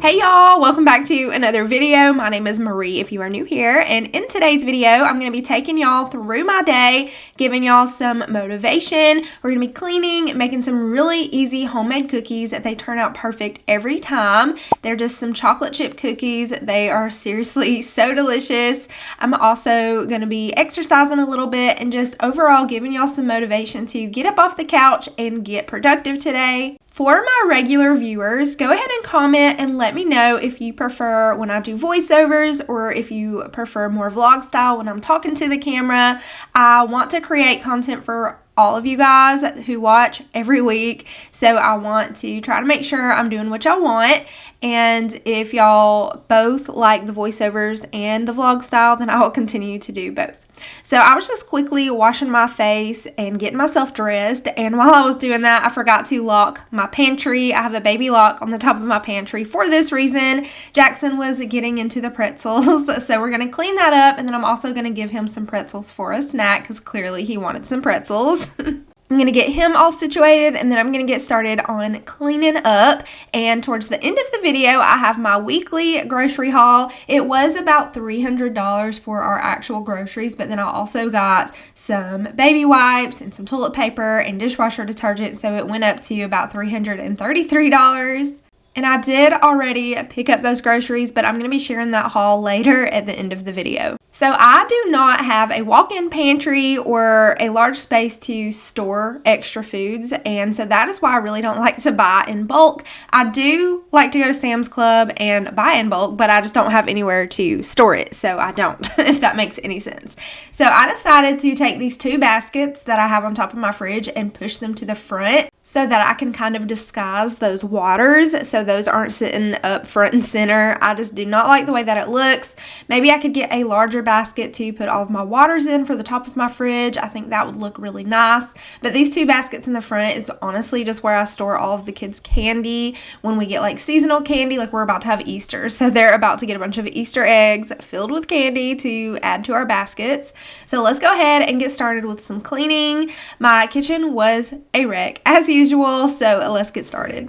Hey y'all, welcome back to another video. My name is Marie if you are new here, and in today's video I'm going to be taking y'all through my day, giving y'all some motivation. We're going to be cleaning, making some really easy homemade cookies. They turn out perfect every time. They're just some chocolate chip cookies. They are seriously so delicious. I'm also going to be exercising a little bit and just overall giving y'all some motivation to get up off the couch and get productive today. For my regular viewers, go ahead and comment and let me know if you prefer when I do voiceovers or if you prefer more vlog style when I'm talking to the camera. I want to create content for all of you guys who watch every week, so I want to try to make sure I'm doing what y'all want. And if y'all both like the voiceovers and the vlog style, then I will continue to do both. So I was just quickly washing my face and getting myself dressed, and while I was doing that, I forgot to lock my pantry. I have a baby lock on the top of my pantry for this reason. Jackson was getting into the pretzels, so we're going to clean that up, and then I'm also going to give him some pretzels for a snack because clearly he wanted some pretzels. I'm going to get him all situated, and then I'm going to get started on cleaning up. And towards the end of the video, I have my weekly grocery haul. It was about $300 for our actual groceries, but then I also got some baby wipes and some toilet paper and dishwasher detergent, so it went up to about $333. And I did already pick up those groceries, but I'm going to be sharing that haul later at the end of the video. So I do not have a walk-in pantry or a large space to store extra foods, and so that is why I really don't like to buy in bulk. I do like to go to Sam's Club and buy in bulk, but I just don't have anywhere to store it, so I don't, if that makes any sense. So I decided to take these two baskets that I have on top of my fridge and push them to the front so that I can kind of disguise those waters so those aren't sitting up front and center. I just do not like the way that it looks. Maybe I could get a larger basket to put all of my waters in for the top of my fridge. I think that would look really nice. But these two baskets in the front is honestly just where I store all of the kids' candy when we get like seasonal candy, like we're about to have Easter. So they're about to get a bunch of Easter eggs filled with candy to add to our baskets. So let's go ahead and get started with some cleaning. My kitchen was a wreck as usual, so let's get started.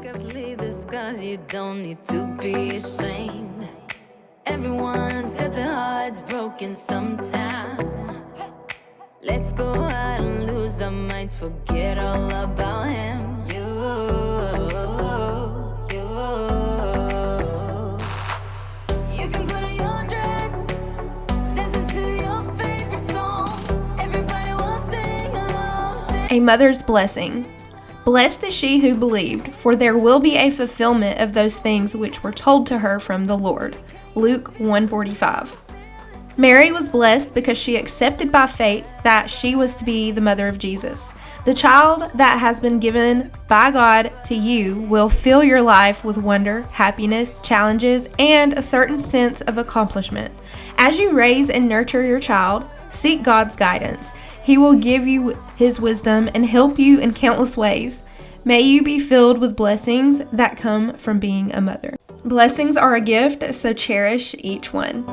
You don't need to be ashamed. Everyone's got their hearts broken sometime. Let's go out and lose our minds, forget all about him. You can put on your dress, dancing to your favorite song. Everybody will sing along. A mother's blessing. Blessed is she who believed, for there will be a fulfillment of those things which were told to her from the Lord. Luke 1:45. Mary was blessed because she accepted by faith that she was to be the mother of Jesus. The child that has been given by God to you will fill your life with wonder, happiness, challenges, and a certain sense of accomplishment. As you raise and nurture your child, seek God's guidance. He will give you His wisdom and help you in countless ways. May you be filled with blessings that come from being a mother. Blessings are a gift, so cherish each one.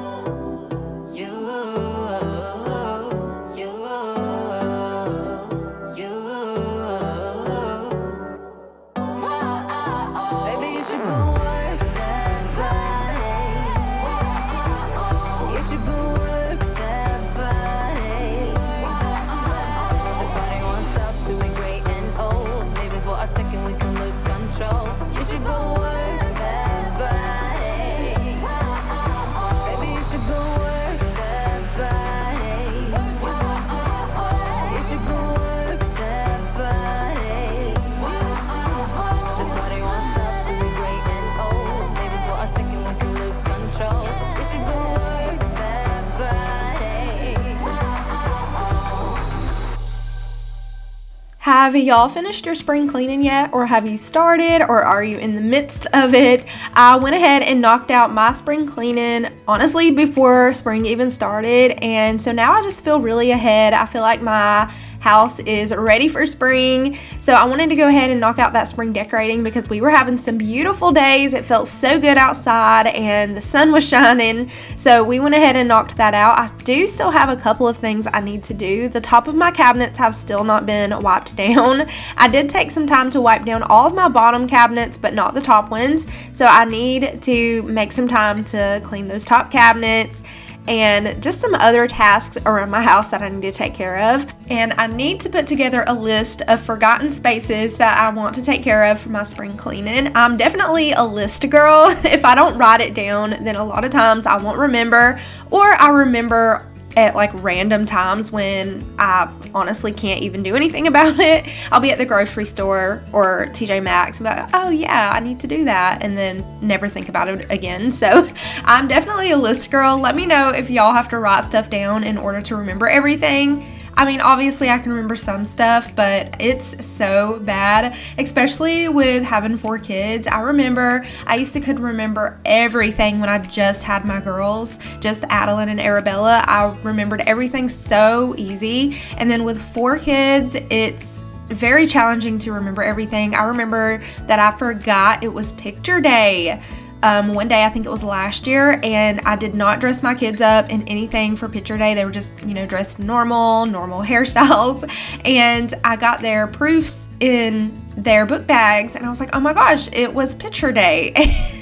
Have y'all finished your spring cleaning yet, or have you started, or are you in the midst of it? I went ahead and knocked out my spring cleaning, honestly, before spring even started, and so now I just feel really ahead. I feel like my house is ready for spring. So I wanted to go ahead and knock out that spring decorating because we were having some beautiful days. It felt so good outside and the sun was shining. So we went ahead and knocked that out. I do still have a couple of things I need to do. The top of my cabinets have still not been wiped down. I did take some time to wipe down all of my bottom cabinets, but not the top ones. So I need to make some time to clean those top cabinets and just some other tasks around my house that I need to take care of. And I need to put together a list of forgotten spaces that I want to take care of for my spring cleaning. I'm definitely a list girl. If I don't write it down, then a lot of times I won't remember, or I remember at like random times when I honestly can't even do anything about it. I'll be at the grocery store or TJ Maxx and be like, oh yeah, I need to do that, and then never think about it again. So I'm definitely a list girl. Let me know if y'all have to write stuff down in order to remember everything. I mean, obviously I can remember some stuff, but it's so bad, especially with having 4 kids. I remember I used to could remember everything when I just had my girls, just Adeline and Arabella. I remembered everything so easy. And then with 4 kids, it's very challenging to remember everything. I remember that I forgot it was picture day. One day, I think it was last year, and I did not dress my kids up in anything for picture day. They were just, dressed normal hairstyles, and I got their proofs in their book bags, and I was like, oh my gosh, it was picture day.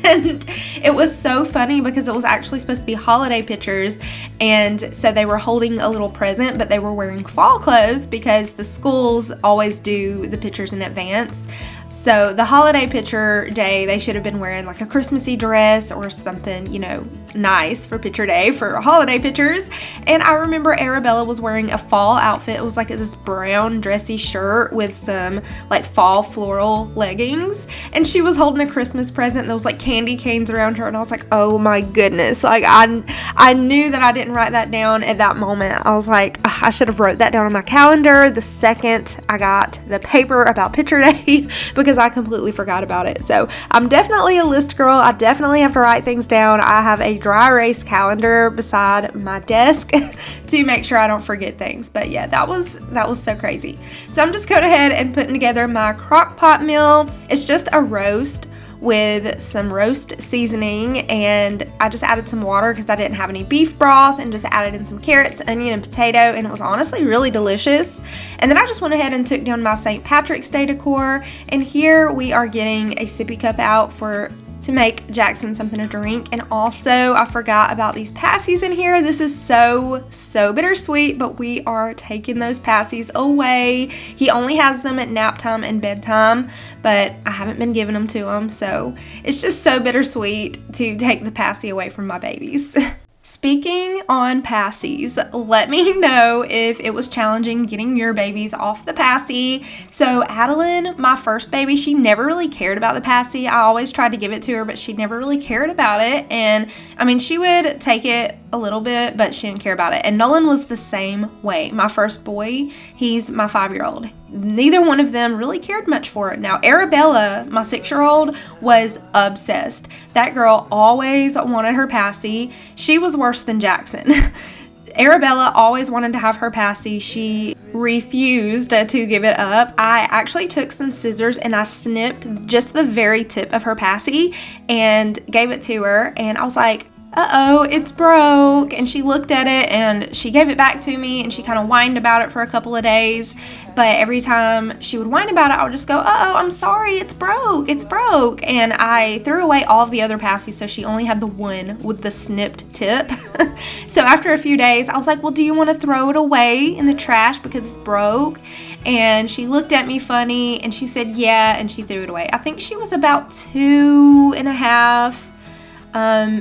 And it was so funny because it was actually supposed to be holiday pictures, and so they were holding a little present, but they were wearing fall clothes because the schools always do the pictures in advance. So the holiday picture day, they should have been wearing like a Christmassy dress or something, nice for picture day for holiday pictures. And I remember Arabella was wearing a fall outfit. It was like this brown dressy shirt with some like fall floral leggings. And she was holding a Christmas present, and there was like candy canes around her. And I was like, oh my goodness. Like I knew that I didn't write that down at that moment. I was like, I should have wrote that down on my calendar the second I got the paper about picture day because I completely forgot about it. So I'm definitely a list girl. I definitely have to write things down. I have a dry erase calendar beside my desk to make sure I don't forget things. But yeah, that was so crazy. So I'm just going ahead and putting together my crock pot meal. It's just a roast with some roast seasoning, and I just added some water because I didn't have any beef broth, and just added in some carrots, onion, and potato, and it was honestly really delicious. And then I just went ahead and took down my St. Patrick's Day decor, and here we are getting a sippy cup out to make Jackson something to drink. And also I forgot about these passies in here. This is so bittersweet, but we are taking those passies away. He only has them at nap time and bedtime, but I haven't been giving them to him, so it's just so bittersweet to take the passy away from my babies. Speaking on passies, let me know if it was challenging getting your babies off the passy. So Adeline, my first baby, she never really cared about the passy. I always tried to give it to her, but she never really cared about it. And I mean, she would take it a little bit, but she didn't care about it. And Nolan was the same way. My first boy, he's my 5-year-old. Neither one of them really cared much for it. Now, Arabella, my 6-year-old, was obsessed. That girl always wanted her passy. She was worse than Jackson. Arabella always wanted to have her passy. She refused to give it up. I actually took some scissors and I snipped just the very tip of her passy and gave it to her. And I was like, uh-oh, it's broke. And she looked at it and she gave it back to me, and she kind of whined about it for a couple of days. But every time she would whine about it, I would just go, uh-oh, I'm sorry, it's broke. And I threw away all of the other passies, so she only had the one with the snipped tip. So after a few days, I was like, well, do you want to throw it away in the trash because it's broke? And she looked at me funny and she said, yeah, and she threw it away. I think she was about 2.5,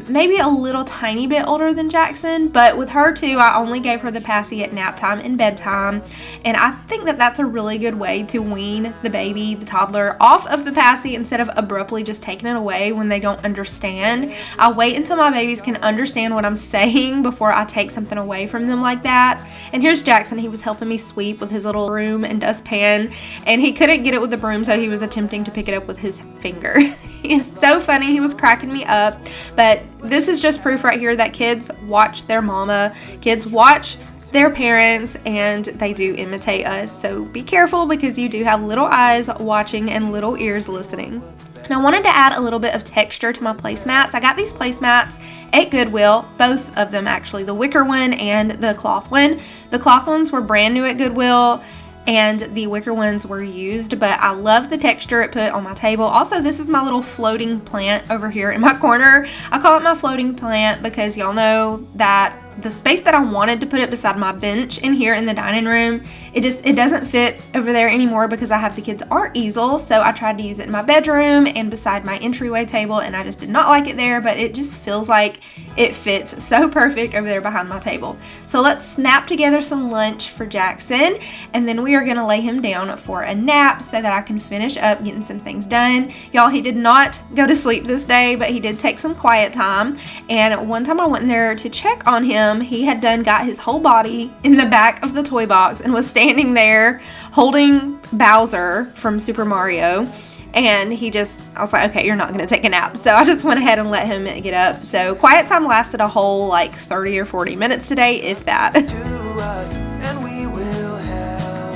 maybe a little tiny bit older than Jackson, but with her too, I only gave her the passy at nap time and bedtime, and I think that that's a really good way to wean the baby, the toddler, off of the passy instead of abruptly just taking it away when they don't understand. I wait until my babies can understand what I'm saying before I take something away from them like that. And here's Jackson. He was helping me sweep with his little broom and dustpan, and he couldn't get it with the broom, so he was attempting to pick it up with his finger. He's so funny. He was cracking me up. But this is just proof right here that kids watch their mama. Kids watch their parents, and they do imitate us. So be careful, because you do have little eyes watching and little ears listening. And I wanted to add a little bit of texture to my placemats. I got these placemats at Goodwill, both of them actually, the wicker one and the cloth one. The cloth ones were brand new at Goodwill, and the wicker ones were used, but I love the texture it put on my table. Also, this is my little floating plant over here in my corner. I call it my floating plant because y'all know that the space that I wanted to put it beside my bench in here in the dining room, it doesn't fit over there anymore because I have the kids' art easel. So I tried to use it in my bedroom and beside my entryway table, and I just did not like it there, but it just feels like it fits so perfect over there behind my table. So let's snap together some lunch for Jackson, and then we are gonna lay him down for a nap so that I can finish up getting some things done. Y'all, he did not go to sleep this day, but he did take some quiet time. And one time I went in there to check on him, he had got his whole body in the back of the toy box and was standing there holding Bowser from Super Mario. And I was like, okay, you're not going to take a nap. So I just went ahead and let him get up. So quiet time lasted a whole 30 or 40 minutes today, if that. To us, and we will help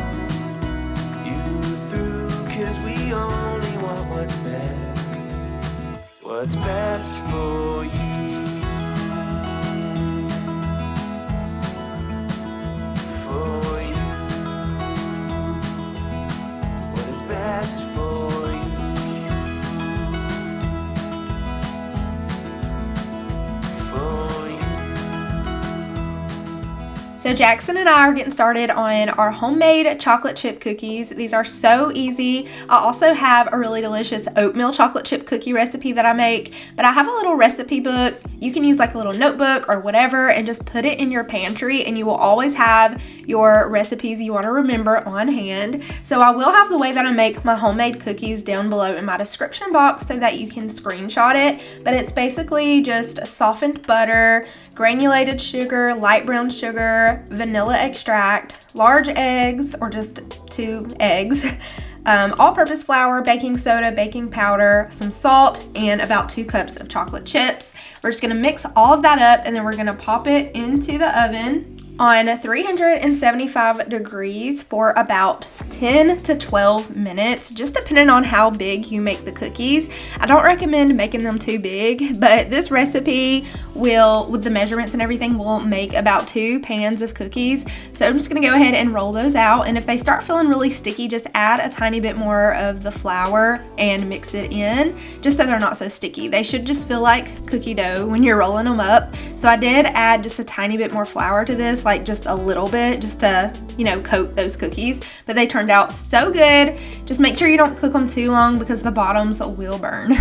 you through, 'cause we only want what's best for you. Best for you. For you. So Jackson and I are getting started on our homemade chocolate chip cookies. These are so easy. I also have a really delicious oatmeal chocolate chip cookie recipe that I make, but I have a little recipe book. You can use a little notebook or whatever and just put it in your pantry, and you will always have your recipes you want to remember on hand. So I will have the way that I make my homemade cookies down below in my description box so that you can screenshot it, but it's basically just softened butter, granulated sugar, light brown sugar, vanilla extract, large eggs or just 2 eggs, all-purpose flour, baking soda, baking powder, some salt, and about 2 cups of chocolate chips. We're just going to mix all of that up, and then we're going to pop it into the oven on 375 degrees for about 10 to 12 minutes, just depending on how big you make the cookies. I don't recommend making them too big, but this recipe will, with the measurements and everything, will make about 2 pans of cookies. So I'm just gonna go ahead and roll those out, and if they start feeling really sticky, just add a tiny bit more of the flour and mix it in, just so they're not so sticky. They should just feel like cookie dough when you're rolling them up. So I did add just a tiny bit more flour to this, just a little bit, just to, coat those cookies, but they turned out so good. Just make sure you don't cook them too long because the bottoms will burn.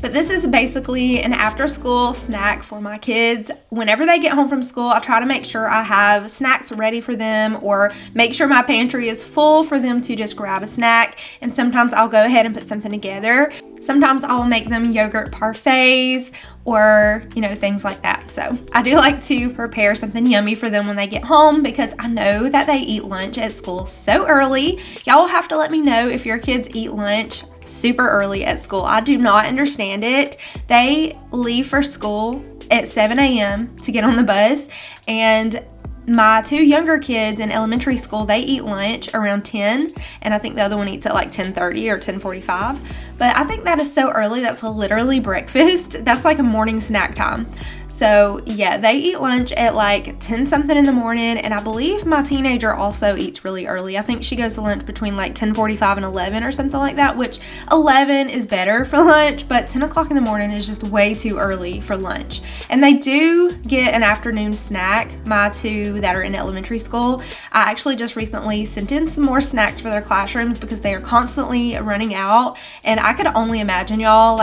But this is basically an after-school snack for my kids. Whenever they get home from school, I try to make sure I have snacks ready for them, or make sure my pantry is full for them to just grab a snack. And sometimes I'll go ahead and put something together. Sometimes I will make them yogurt parfaits or, things like that. So I do like to prepare something yummy for them when they get home, because I know that they eat lunch at school so early. Y'all will have to let me know if your kids eat lunch super early at school. I do not understand it. They leave for school at 7 a.m. to get on the bus, and my 2 younger kids in elementary school, they eat lunch around 10, and I think the other one eats at 10:30 or 10:45. But I think that is so early. That's literally breakfast. That's like a morning snack time. So yeah, they eat lunch at 10 something in the morning, and I believe my teenager also eats really early. I think she goes to lunch between 10:45 and 11 or something like that, which 11 is better for lunch, but 10 o'clock in the morning is just way too early for lunch. And they do get an afternoon snack, my 2 that are in elementary school. I actually just recently sent in some more snacks for their classrooms because they are constantly running out, and I could only imagine, y'all,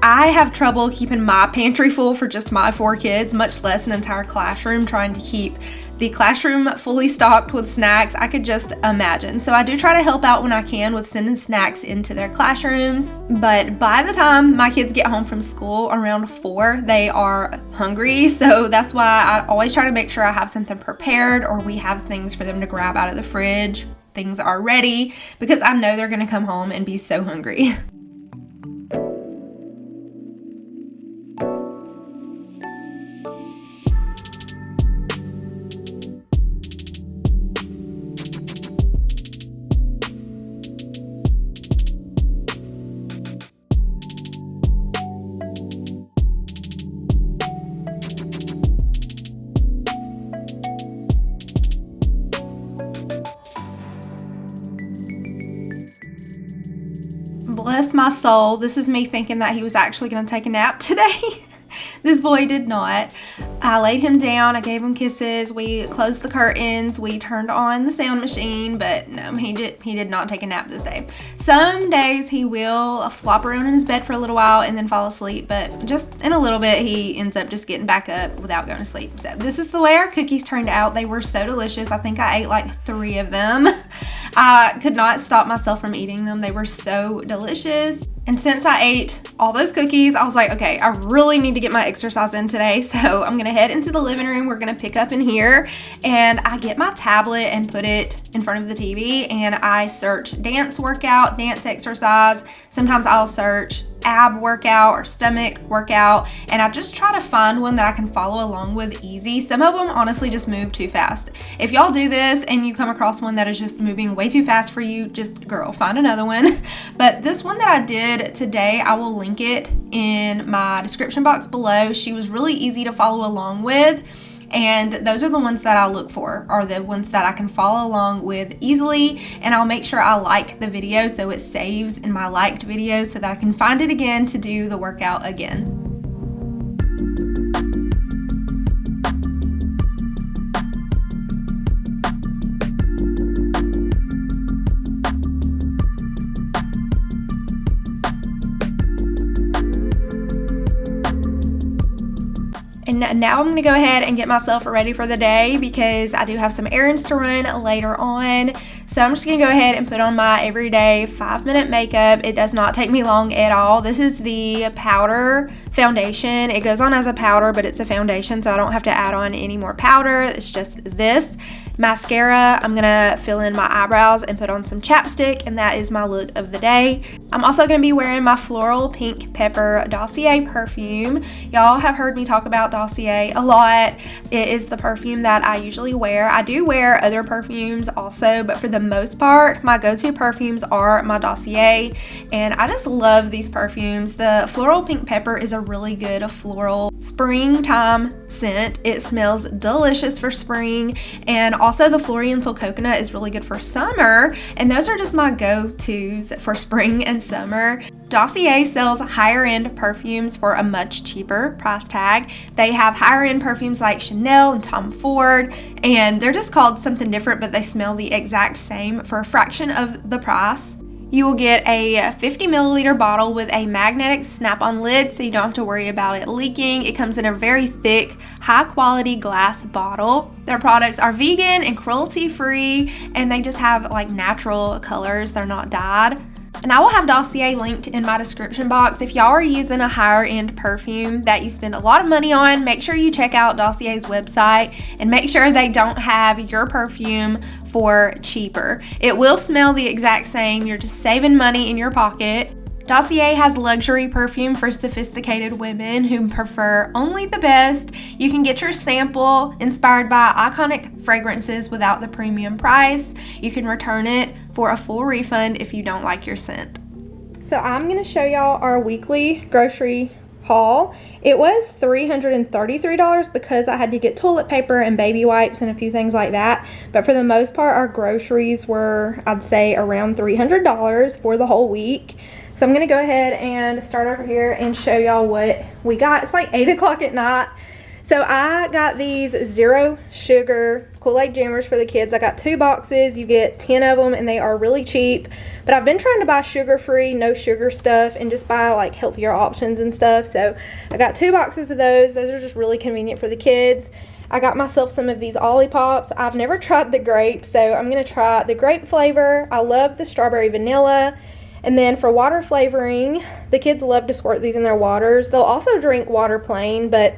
I have trouble keeping my pantry full for just my 4 kids, much less an entire classroom, trying to keep the classroom fully stocked with snacks. I could just imagine. So I do try to help out when I can with sending snacks into their classrooms. But by the time my kids get home from school around 4, they are hungry. So that's why I always try to make sure I have something prepared, or we have things for them to grab out of the fridge. Things are ready, because I know they're going to come home and be so hungry. my soul. This is me thinking that he was actually going to take a nap today. This boy did not. I laid him down, I gave him kisses, we closed the curtains, we turned on the sound machine, but no, he did not take a nap this day. Some days he will flop around in his bed for a little while and then fall asleep, but just in a little bit he ends up just getting back up without going to sleep. So this is the way our cookies turned out. They were so delicious. I think I ate like 3 of them. I could not stop myself from eating them. They were so delicious. And since I ate all those cookies, I was like, okay, I really need to get my exercise in today. So I'm gonna head into the living room. We're gonna pick up in here, and I get my tablet and put it in front of the TV, and I search dance workout, dance exercise. Sometimes I'll search ab workout or stomach workout, and I just try to find one that I can follow along with easy. Some of them honestly just move too fast. If y'all do this and you come across one that is just moving way too fast for you, just girl, find another one. But this one that I did today, I will link it in my description box below. She was really easy to follow along with. And those are the ones that I look for, are the ones that I can follow along with easily. And I'll make sure I like the video so it saves in my liked videos so that I can find it again to do the workout again. And now I'm going to go ahead and get myself ready for the day because I do have some errands to run later on. So I'm just going to go ahead and put on my everyday 5-minute makeup. It does not take me long at all. This is the powder foundation. It goes on as a powder, but it's a foundation, so I don't have to add on any more powder. It's just this. Mascara, I'm going to fill in my eyebrows and put on some chapstick, and that is my look of the day. I'm also going to be wearing my Floral Pink Pepper Dossier perfume. Y'all have heard me talk about Dossier a lot. It is the perfume that I usually wear. I do wear other perfumes also, but for the most part, my go-to perfumes are my Dossier, and I just love these perfumes. The Floral Pink Pepper is a really good floral springtime scent. It smells delicious for spring, and also the Floriental Coconut is really good for summer, and those are just my go-tos for spring and summer. Dossier sells higher end perfumes for a much cheaper price tag. They have higher end perfumes like Chanel and Tom Ford, and they're just called something different, but they smell the exact same for a fraction of the price. You will get a 50 milliliter bottle with a magnetic snap-on lid, so you don't have to worry about it leaking. It comes in a very thick, high-quality glass bottle. Their products are vegan and cruelty-free, and they just have like natural colors. They're not dyed. And I will have Dossier linked in my description box. If y'all are using a higher end perfume that you spend a lot of money on, make sure you check out Dossier's website and make sure they don't have your perfume for cheaper. It will smell the exact same. You're just saving money in your pocket. Dossier has luxury perfume for sophisticated women who prefer only the best. You can get your sample inspired by iconic fragrances without the premium price. You can return it for a full refund if you don't like your scent. So I'm going to show y'all our weekly grocery haul. It was $333 because I had to get toilet paper and baby wipes and a few things like that. But for the most part, our groceries were, I'd say, around $300 for the whole week. So I'm going to go ahead and start over here and show y'all what we got. It's like 8 o'clock at night. So I got these zero sugar Kool-Aid jammers for the kids. I got 2 boxes. You get 10 of them and they are really cheap. But I've been trying to buy sugar-free, no sugar stuff and just buy like healthier options and stuff. So I got 2 boxes of those. Those are just really convenient for the kids. I got myself some of these Olippops. I've never tried the grape, so I'm going to try the grape flavor. I love the strawberry vanilla. And then for water flavoring, the kids love to squirt these in their waters. They'll also drink water plain, but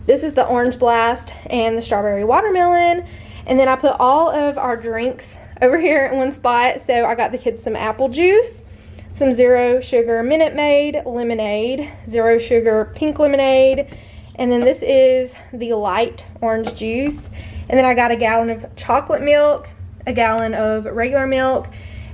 this is the orange blast and the strawberry watermelon. And then I put all of our drinks over here in one spot. So I got the kids some apple juice, some zero sugar Minute Maid lemonade, zero sugar pink lemonade, and then this is the light orange juice. And then I got a gallon of chocolate milk, a gallon of regular milk,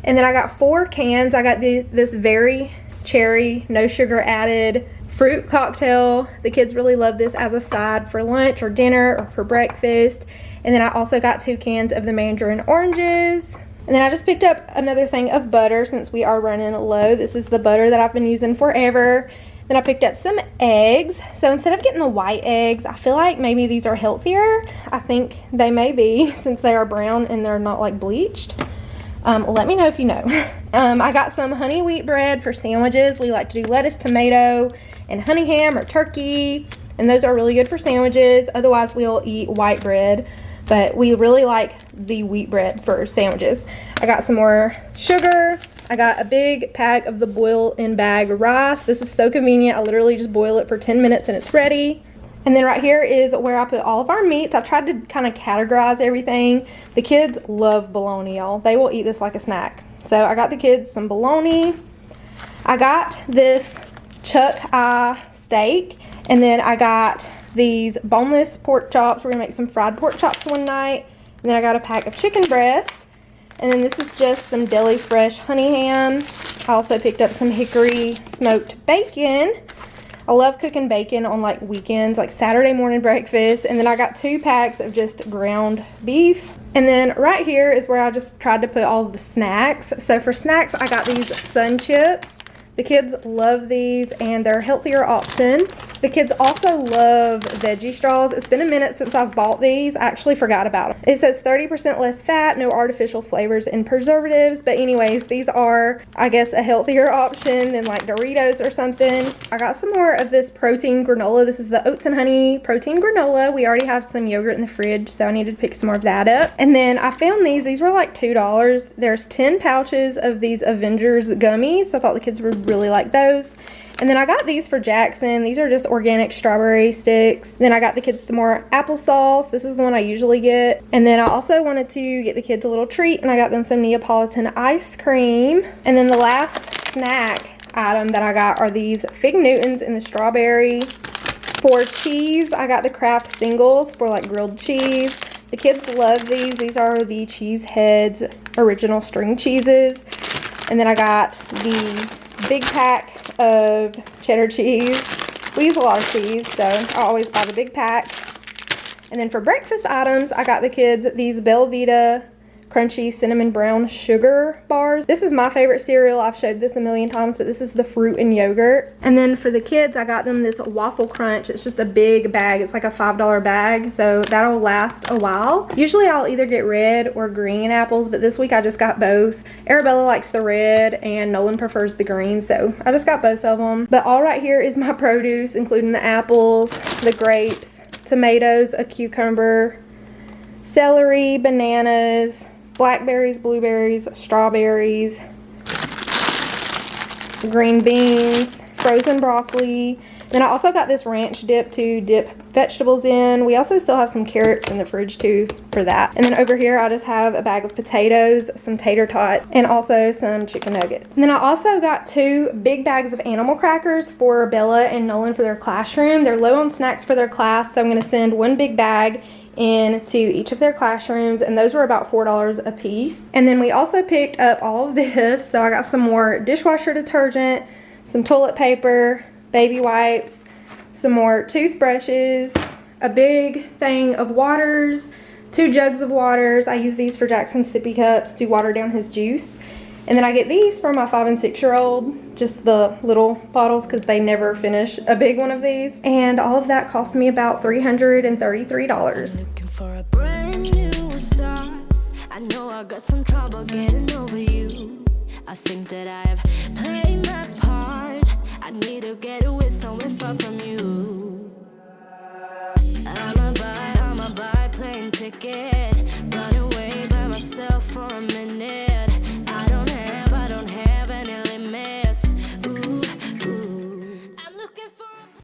and then I got 4 cans. I got this very cherry, no sugar added fruit cocktail. The kids really love this as a side for lunch or dinner or for breakfast. And then I also got 2 cans of the mandarin oranges. And then I just picked up another thing of butter since we are running low. This is the butter that I've been using forever. Then I picked up some eggs. So instead of getting the white eggs, I feel like maybe these are healthier. I think they may be since they are brown and they're not like bleached. Let me know if you know. I got some honey wheat bread for sandwiches. We like to do lettuce, tomato, and honey ham or turkey. And those are really good for sandwiches. Otherwise, we'll eat white bread. But we really like the wheat bread for sandwiches. I got some more sugar. I got a big pack of the boil-in bag rice. This is so convenient. I literally just boil it for 10 minutes and it's ready. And then right here is where I put all of our meats. I've tried to kind of categorize everything. The kids love bologna, y'all. They will eat this like a snack. So I got the kids some bologna. I got this chuck eye steak. And then I got these boneless pork chops. We're gonna make some fried pork chops one night. And then I got a pack of chicken breast. And then this is just some deli fresh honey ham. I also picked up some hickory smoked bacon. I love cooking bacon on like weekends, like Saturday morning breakfast. And then I got 2 packs of just ground beef. And then right here is where I just tried to put all of the snacks. So for snacks, I got these sun chips. The kids love these and they're a healthier option. The kids also love veggie straws. It's been a minute since I've bought these. I actually forgot about them. It says 30% less fat, no artificial flavors and preservatives. But anyways, these are, I guess, a healthier option than like Doritos or something. I got some more of this protein granola. This is the oats and honey protein granola. We already have some yogurt in the fridge, so I needed to pick some more of that up. And then I found these. These were like $2. There's 10 pouches of these Avengers gummies. So I thought the kids would really like those. And then I got these for Jackson. These are just organic strawberry sticks. Then I got the kids some more applesauce. This is the one I usually get. And then I also wanted to get the kids a little treat, and I got them some Neapolitan ice cream. And then the last snack item that I got are these Fig Newtons in the strawberry. For cheese, I got the Kraft singles for like grilled cheese. The kids love these. These are the Cheese Heads original string cheeses. And then I got the big pack of cheddar cheese. We use a lot of cheese, so I always buy the big pack. And then for breakfast items, I got the kids these Belvita crunchy cinnamon brown sugar bars. This is my favorite cereal. I've showed this a million times, but this is the fruit and yogurt. And then for the kids, I got them this waffle crunch. It's just a big bag. It's like a $5 bag, so that'll last a while. Usually I'll either get red or green apples, but this week I just got both. Arabella likes the red and Nolan prefers the green, so I just got both of them. But all right here is my produce, including the apples, the grapes, tomatoes, a cucumber, celery, bananas, blackberries, blueberries, strawberries, green beans, frozen broccoli. Then I also got this ranch dip to dip vegetables in. We also still have some carrots in the fridge too for that. And then over here I just have a bag of potatoes, some tater tots, and also some chicken nuggets. And then I also got 2 big bags of animal crackers for Bella and Nolan for their classroom. They're low on snacks for their class, so I'm going to send 1 big bag into each of their classrooms, and those were about $4 a piece. And then we also picked up all of this. So I got some more dishwasher detergent, some toilet paper, baby wipes, some more toothbrushes, a big thing of waters, 2 jugs of waters. I use these for Jackson's sippy cups to water down his juice. And then I get these for my 5- and 6-year-old, just the little bottles because they never finish a big one of these. And all of that cost me about $333. Looking for a brand new start. I know I got some trouble getting over you. I think that I've played my part. I need to get away somewhere far from you. I'm a buy plane ticket.